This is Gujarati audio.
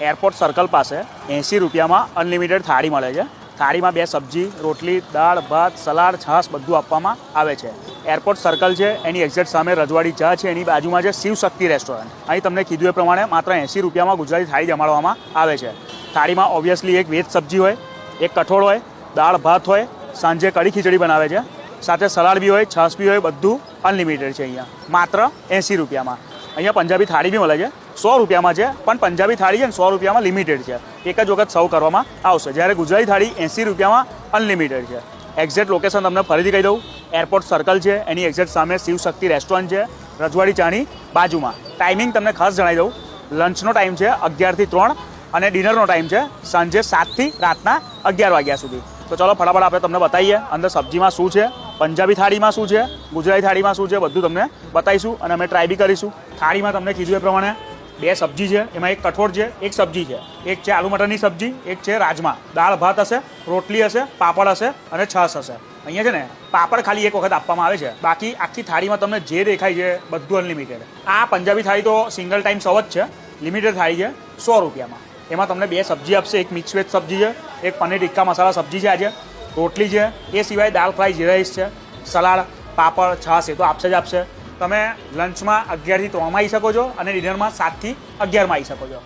એરપોર્ટ સર્કલ પાસે 80 રૂપિયામાં અનલિમિટેડ થાળી મળે છે। થાળીમાં 2 સબ્જી, રોટલી, દાળ, ભાત, સલાડ, છાશ બધું આપવામાં આવે છે। એરપોર્ટ સર્કલ છે એની એક્ઝેક્ટ સામે રજવાડી ચા છે, એની બાજુમાં છે શિવશક્તિ રેસ્ટોરન્ટ। અહીં તમને કીધું એ પ્રમાણે માત્ર 80 રૂપિયામાં ગુજરાતી થાળી જમાડવામાં આવે છે। થાળીમાં ઓબ્વિયસલી એક વેજ સબ્જી હોય, એક કઠોળ હોય, દાળ ભાત હોય, સાંજે કઢી ખીચડી બનાવે છે, સાથે સલાડ બી હોય, છાશ બી હોય, બધું અનલિમિટેડ છે અહીંયા માત્ર 80 રૂપિયામાં। અહીંયા પંજાબી થાળી બી મળે છે, 100 રૂપિયામાં છે, પણ પંજાબી થાળી છે ને 100 રૂપિયામાં લિમિટેડ છે, એક જ વખત સર્વ કરવામાં આવશે, જ્યારે ગુજરાતી થાળી 80 રૂપિયામાં અનલિમિટેડ છે। એક્ઝેક્ટ લોકેશન તમને ફરીથી કહી દઉં, એરપોર્ટ સર્કલ છે એની એક્ઝેક્ટ સામે શિવશક્તિ રેસ્ટોરન્ટ છે, રજવાડી ચાની બાજુમાં। ટાઈમિંગ તમને ખાસ જણાવી દઉં, લંચનો ટાઈમ છે 11 થી 3 અને ડિનરનો ટાઈમ છે સાંજે 7 થી રાતના 11 વાગ્યા સુધી। તો ચલો ફટાફટ આપણે તમને બતાવીએ અંદર સબ્જીમાં શું છે, પંજાબી થાળીમાં શું છે, ગુજરાતી થાળીમાં શું છે, બધું તમને બતાવીશું અને અમે ટ્રાય બી કરીશું। થાળીમાં તમને કીધું એ પ્રમાણે 2 સબ્જી છે, એમાં એક કઠોળ છે, એક સબ્જી છે, એક છે આલુ મટરની સબ્જી, એક છે રાજમા, દાળ ભાત હશે, રોટલી હશે, પાપડ હશે અને છાશ હશે। અહીંયા છે ને પાપડ ખાલી એક વખત આપવામાં આવે છે, બાકી આખી થાળીમાં તમને જે દેખાય છે બધું અનલિમિટેડ। આ પંજાબી થાળી તો સિંગલ ટાઈમ સર્વ જ છે, લિમિટેડ થાળી છે 100 રૂપિયામાં। એમાં તમને 2 સબ્જી આપશે, એક મિક્સ વેજ સબ્જી છે, એક પનીર ટિક્કા મસાલા સબ્જી છે આજે, રોટલી છે, એ સિવાય દાળ ફ્રાય જીરા રાઈસ છે, સલાડ, પાપડ, છાશ એ તો આપશે જ આપશે। તમે લંચમાં 11 થી 3માં આવી શકો છો અને ડિનરમાં 7 થી 11માં આવી શકો છો।